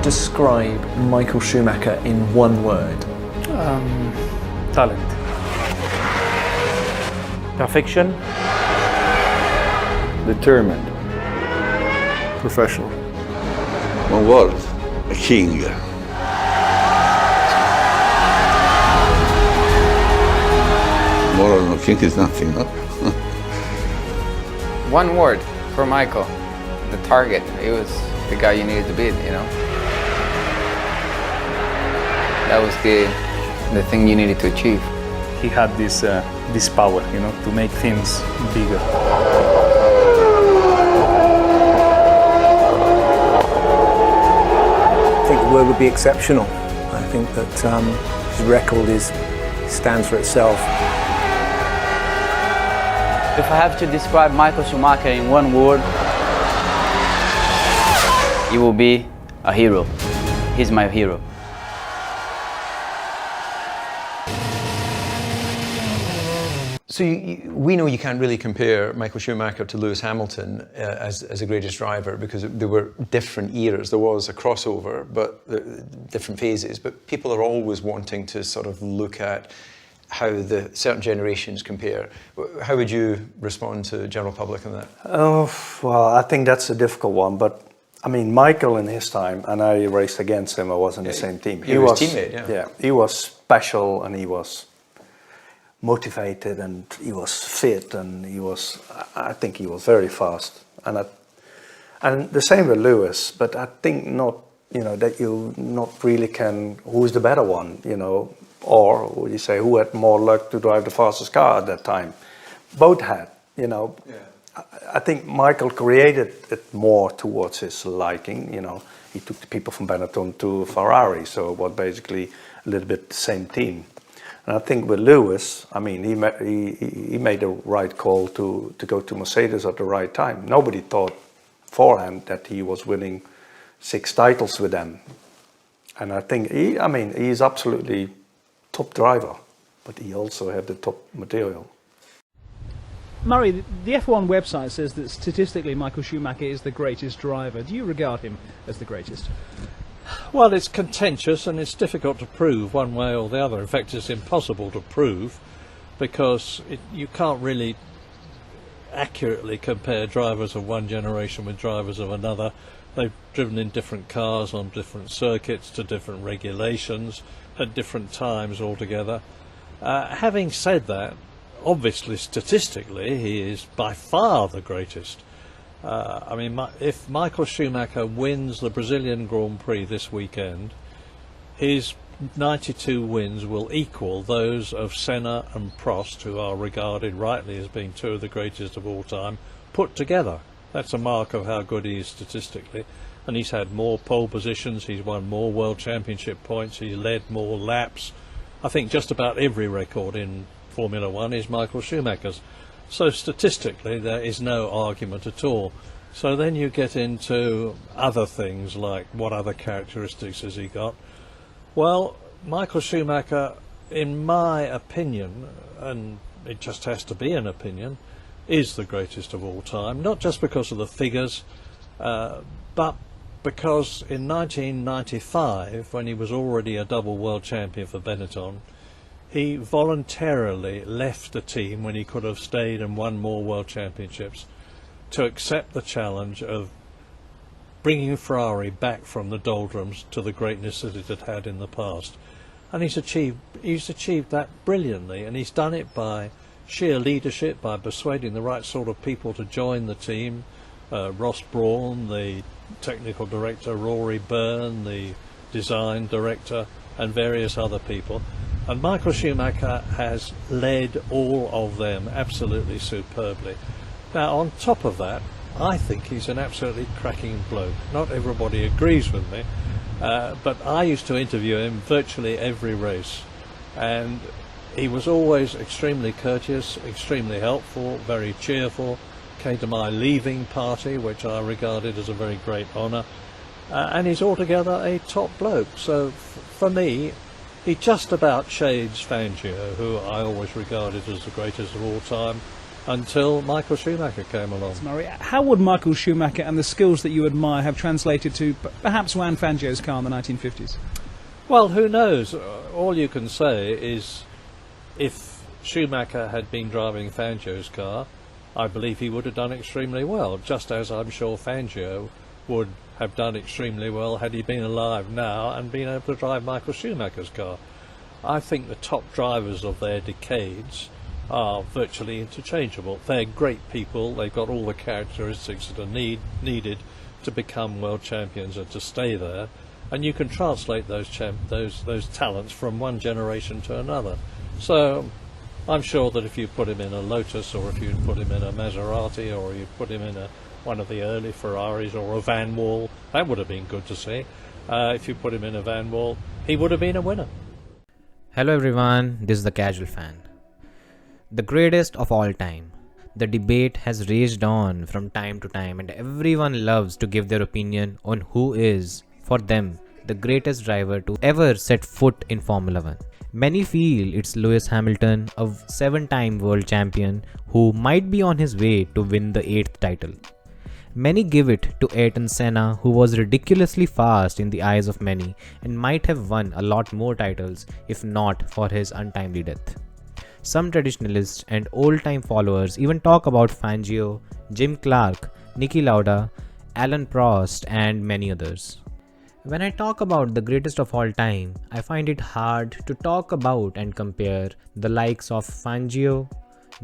describe Michael Schumacher in one word? Talent. Perfection. Determined. Professional. One word, a king. More than a king is nothing, no? One word for Michael, the target. He was the guy you needed to beat, you know? That was the thing you needed to achieve. He had this power, you know, to make things bigger. I think the word would be exceptional. I think that his record stands for itself. If I have to describe Michael Schumacher in one word, he will be a hero. He's my hero. So we know you can't really compare Michael Schumacher to Lewis Hamilton as a greatest driver, because there were different eras. There was a crossover, but different phases. But people are always wanting to sort of look at how the certain generations compare. How would you respond to the general public on that? Oh, well, I think that's a difficult one. But I mean, Michael in his time, and I raced against him. I was in the same team. He was his teammate. Yeah, he was special, and he was motivated, and he was fit, and I think he was very fast, and the same with Lewis. But I think not, you know, that you not really can, who's the better one, you know, or would you say who had more luck to drive the fastest car at that time? Both had, you know. Yeah. I think Michael created it more towards his liking, you know. He took the people from Benetton to Ferrari, so it was basically a little bit the same team. And I think with Lewis, I mean, he made the right call to go to Mercedes at the right time. Nobody thought beforehand that he was winning 6 titles with them. And I think he's absolutely top driver, but he also had the top material. Murray, the F1 website says that statistically Michael Schumacher is the greatest driver. Do you regard him as the greatest? Well, it's contentious and it's difficult to prove one way or the other. In fact, it's impossible to prove, because you can't really accurately compare drivers of one generation with drivers of another. They've driven in different cars on different circuits to different regulations at different times altogether. Having said that, obviously statistically he is by far the greatest. I mean, if Michael Schumacher wins the Brazilian Grand Prix this weekend, his 92 wins will equal those of Senna and Prost, who are regarded rightly as being 2 of the greatest of all time, put together. That's a mark of how good he is statistically. And he's had more pole positions, he's won more World Championship points, he's led more laps. I think just about every record in Formula One is Michael Schumacher's. So statistically there is no argument at all. So then you get into other things like what other characteristics has he got. Well, Michael Schumacher, in my opinion, and it just has to be an opinion, is the greatest of all time. Not just because of the figures, but because in 1995, when he was already a double world champion for Benetton, he voluntarily left the team when he could have stayed and won more world championships to accept the challenge of bringing Ferrari back from the doldrums to the greatness that it had had in the past. And he's achieved that brilliantly, and he's done it by sheer leadership, by persuading the right sort of people to join the team. Ross Brawn, the technical director, Rory Byrne, the design director, and various other people. And Michael Schumacher has led all of them absolutely superbly. Now, on top of that, I think he's an absolutely cracking bloke. Not everybody agrees with me, but I used to interview him virtually every race, and he was always extremely courteous, extremely helpful, very cheerful, came to my leaving party, which I regarded as a very great honour, and he's altogether a top bloke. So for me, he just about shades Fangio, who I always regarded as the greatest of all time, until Michael Schumacher came along. Murray, how would Michael Schumacher and the skills that you admire have translated to perhaps Juan Fangio's car in the 1950s? Well, who knows? All you can say is if Schumacher had been driving Fangio's car, I believe he would have done extremely well, just as I'm sure Fangio would have done extremely well had he been alive now and been able to drive Michael Schumacher's car. I think the top drivers of their decades are virtually interchangeable. They're great people, they've got all the characteristics that are needed to become world champions and to stay there, and you can translate those talents from one generation to another. So I'm sure that if you put him in a Lotus, or if you put him in a Maserati, or you put him in one of the early Ferraris or a Van Wall, that would have been good to see. If you put him in a Van Wall, he would have been a winner. Hello everyone, this is the Casual Fan. The greatest of all time. The debate has raged on from time to time, and everyone loves to give their opinion on who is, for them, the greatest driver to ever set foot in Formula 1. Many feel it's Lewis Hamilton, a 7-time world champion who might be on his way to win the 8th title. Many give it to Ayrton Senna, who was ridiculously fast in the eyes of many and might have won a lot more titles if not for his untimely death. Some traditionalists and old-time followers even talk about Fangio, Jim Clark, Niki Lauda, Alain Prost and many others. When I talk about the greatest of all time, I find it hard to talk about and compare the likes of Fangio,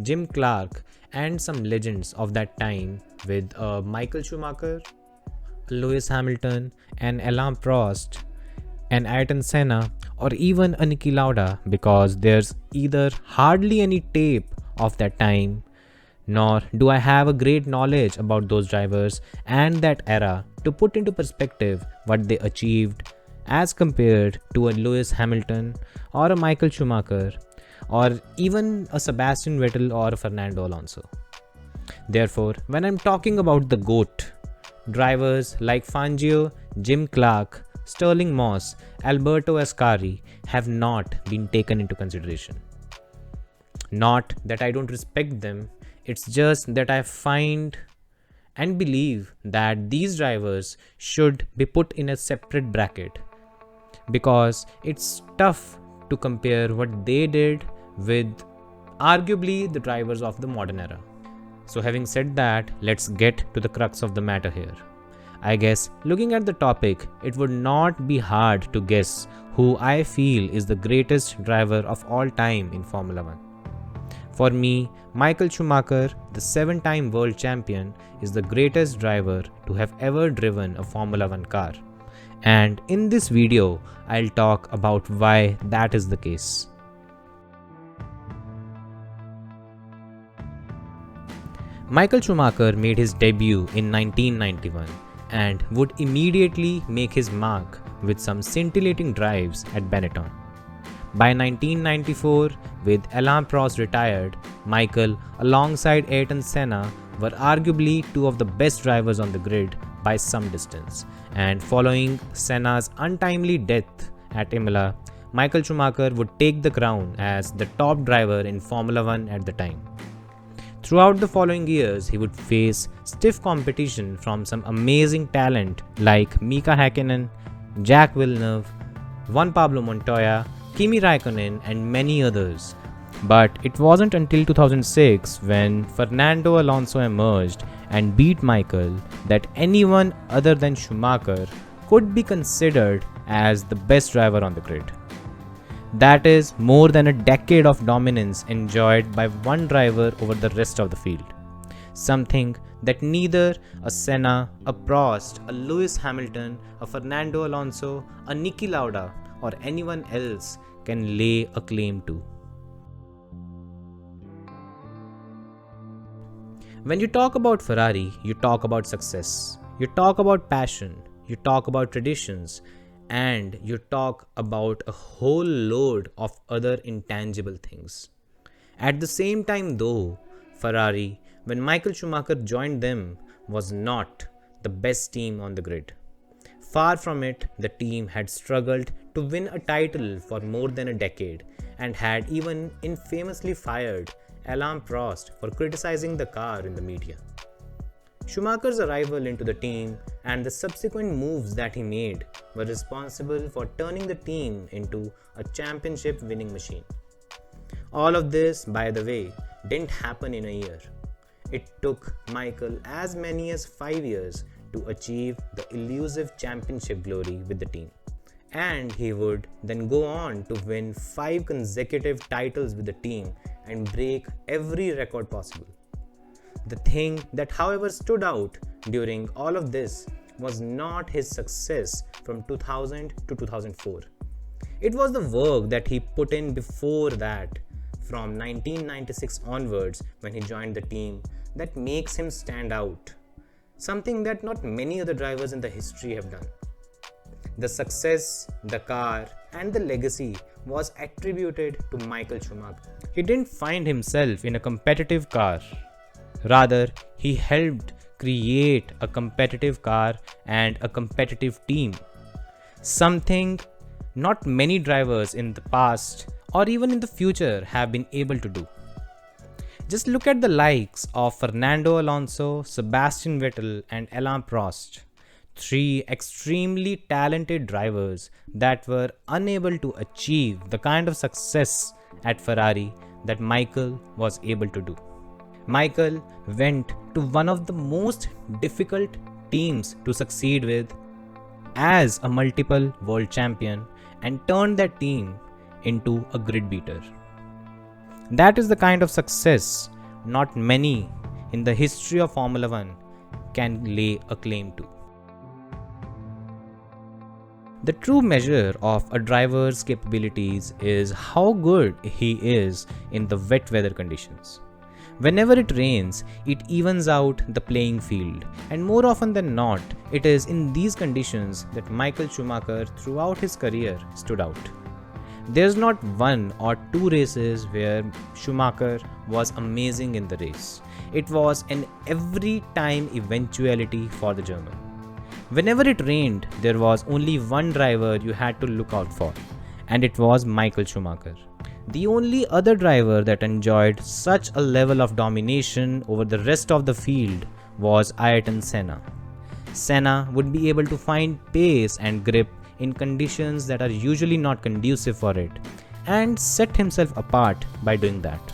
Jim Clark and some legends of that time with Michael Schumacher, Lewis Hamilton and Alain Prost and Ayrton Senna or even a Niki Lauda, because there's either hardly any tape of that time, nor do I have a great knowledge about those drivers and that era to put into perspective what they achieved as compared to a Lewis Hamilton or a Michael Schumacher or even a Sebastian Vettel or a Fernando Alonso. Therefore, when I'm talking about the GOAT, drivers like Fangio, Jim Clark, Sterling Moss, Alberto Ascari have not been taken into consideration. Not that I don't respect them, it's just that I find and believe that these drivers should be put in a separate bracket, because it's tough to compare what they did with arguably the drivers of the modern era. So having said that, let's get to the crux of the matter here. I guess looking at the topic, it would not be hard to guess who I feel is the greatest driver of all time in Formula 1. For me, Michael Schumacher, the 7-time world champion, is the greatest driver to have ever driven a Formula 1 car. And in this video, I'll talk about why that is the case. Michael Schumacher made his debut in 1991 and would immediately make his mark with some scintillating drives at Benetton. By 1994, with Alain Prost retired, Michael, alongside Ayrton Senna, were arguably two of the best drivers on the grid by some distance. And following Senna's untimely death at Imola, Michael Schumacher would take the crown as the top driver in Formula 1 at the time. Throughout the following years, he would face stiff competition from some amazing talent like Mika Häkkinen, Jacques Villeneuve, Juan Pablo Montoya, Kimi Raikkonen and many others. But it wasn't until 2006 when Fernando Alonso emerged and beat Michael that anyone other than Schumacher could be considered as the best driver on the grid. That is more than a decade of dominance enjoyed by one driver over the rest of the field. Something that neither a Senna, a Prost, a Lewis Hamilton, a Fernando Alonso, a Niki Lauda or anyone else can lay a claim to. When you talk about Ferrari, you talk about success, you talk about passion, you talk about traditions, and you talk about a whole load of other intangible things. At the same time though, Ferrari, when Michael Schumacher joined them, was not the best team on the grid. Far from it, the team had struggled to win a title for more than a decade and had even infamously fired Alain Prost for criticizing the car in the media. Schumacher's arrival into the team and the subsequent moves that he made were responsible for turning the team into a championship winning machine. All of this, by the way, didn't happen in a year. It took Michael as many as 5 years to achieve the elusive championship glory with the team. And he would then go on to win 5 consecutive titles with the team and break every record possible. The thing that, however, stood out during all of this was not his success from 2000 to 2004. It was the work that he put in before that, from 1996 onwards when he joined the team, that makes him stand out. Something that not many other drivers in the history have done. The success, the car, and the legacy was attributed to Michael Schumacher. He didn't find himself in a competitive car. Rather, he helped create a competitive car and a competitive team. Something not many drivers in the past or even in the future have been able to do. Just look at the likes of Fernando Alonso, Sebastian Vettel, and Alain Prost. 3 extremely talented drivers that were unable to achieve the kind of success at Ferrari that Michael was able to do. Michael went to one of the most difficult teams to succeed with as a multiple world champion and turned that team into a grid beater. That is the kind of success not many in the history of Formula 1 can lay a claim to. The true measure of a driver's capabilities is how good he is in the wet weather conditions. Whenever it rains, it evens out the playing field, and more often than not, it is in these conditions that Michael Schumacher throughout his career stood out. There's not 1 or 2 races where Schumacher was amazing in the race. It was an every time eventuality for the German. Whenever it rained, there was only one driver you had to look out for, and it was Michael Schumacher. The only other driver that enjoyed such a level of domination over the rest of the field was Ayrton Senna. Senna would be able to find pace and grip in conditions that are usually not conducive for it, and set himself apart by doing that.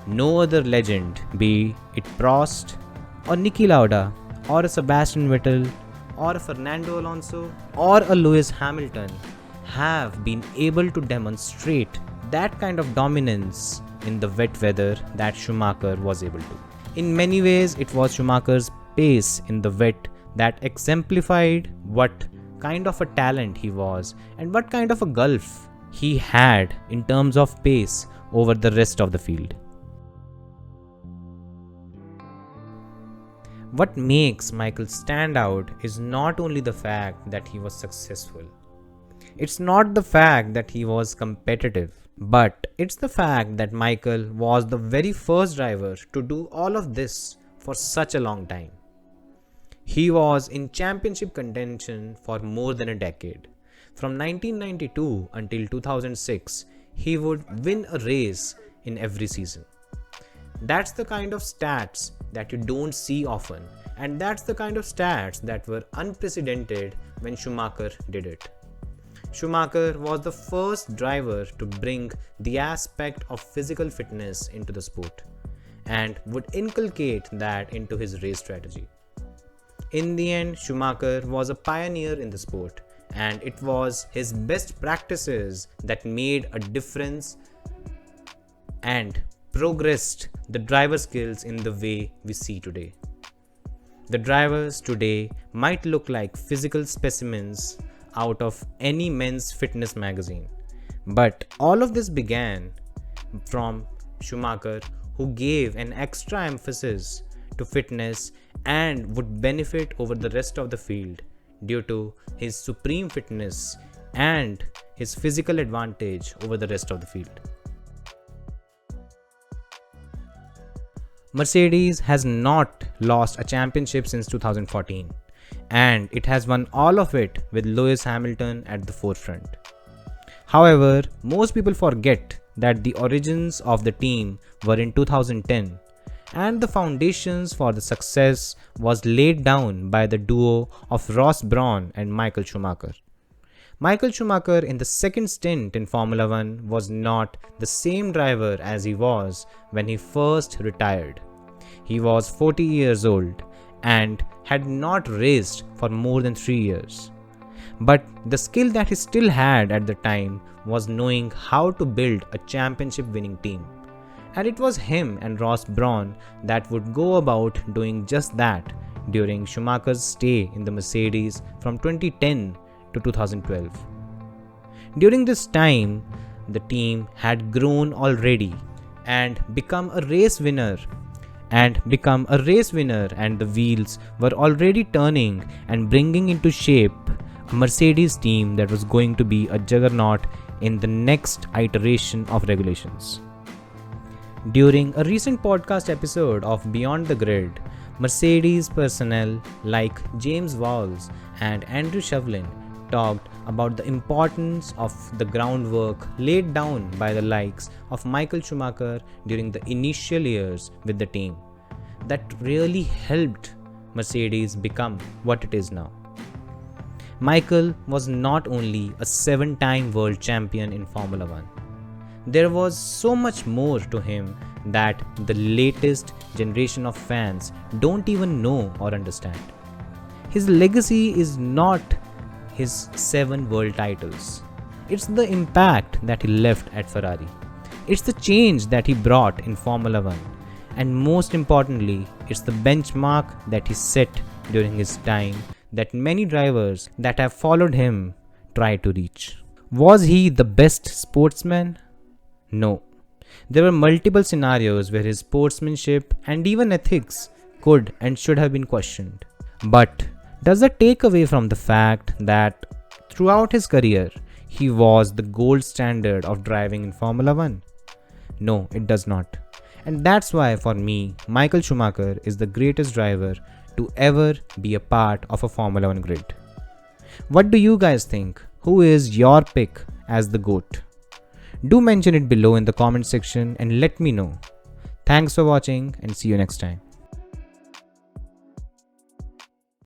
No other legend, be it Prost or Niki Lauda or a Sebastian Vettel or a Fernando Alonso or a Lewis Hamilton, have been able to demonstrate that kind of dominance in the wet weather that Schumacher was able to. In many ways, it was Schumacher's pace in the wet that exemplified what kind of a talent he was and what kind of a gulf he had in terms of pace over the rest of the field. What makes Michael stand out is not only the fact that he was successful. It's not the fact that he was competitive, but it's the fact that Michael was the very first driver to do all of this for such a long time. He was in championship contention for more than a decade. From 1992 until 2006, he would win a race in every season. That's the kind of stats that you don't see often, and that's the kind of stats that were unprecedented when Schumacher did it. Schumacher was the first driver to bring the aspect of physical fitness into the sport and would inculcate that into his race strategy. In the end, Schumacher was a pioneer in the sport, and it was his best practices that made a difference and progressed the driver skills in the way we see today. The drivers today might look like physical specimens out of any men's fitness magazine, but all of this began from Schumacher, who gave an extra emphasis to fitness and would benefit over the rest of the field due to his supreme fitness and his physical advantage over the rest of the field. Mercedes has not lost a championship since 2014, and it has won all of it with Lewis Hamilton at the forefront. However, most people forget that the origins of the team were in 2010 and the foundations for the success was laid down by the duo of Ross Brawn and Michael Schumacher. Michael Schumacher in the second stint in Formula 1 was not the same driver as he was when he first retired. He was 40 years old and had not raced for more than 3 years. But the skill that he still had at the time was knowing how to build a championship winning team. And it was him and Ross Brawn that would go about doing just that during Schumacher's stay in the Mercedes from 2010 to 2012. During this time, the team had grown already and become a race winner, and the wheels were already turning and bringing into shape a Mercedes team that was going to be a juggernaut in the next iteration of regulations. During a recent podcast episode of Beyond the Grid, Mercedes personnel like James Vowles and Andrew Shovlin talked about the importance of the groundwork laid down by the likes of Michael Schumacher during the initial years with the team that really helped Mercedes become what it is now. Michael was not only a 7-time world champion in Formula 1. There was so much more to him that the latest generation of fans don't even know or understand. His legacy is not his 7 world titles. It's the impact that he left at Ferrari. It's the change that he brought in Formula 1. And most importantly, it's the benchmark that he set during his time that many drivers that have followed him try to reach. Was he the best sportsman? No. There were multiple scenarios where his sportsmanship and even ethics could and should have been questioned. But does that take away from the fact that throughout his career, he was the gold standard of driving in Formula 1? No, it does not. And that's why for me, Michael Schumacher is the greatest driver to ever be a part of a Formula 1 grid. What do you guys think? Who is your pick as the GOAT? Do mention it below in the comment section and let me know. Thanks for watching and see you next time.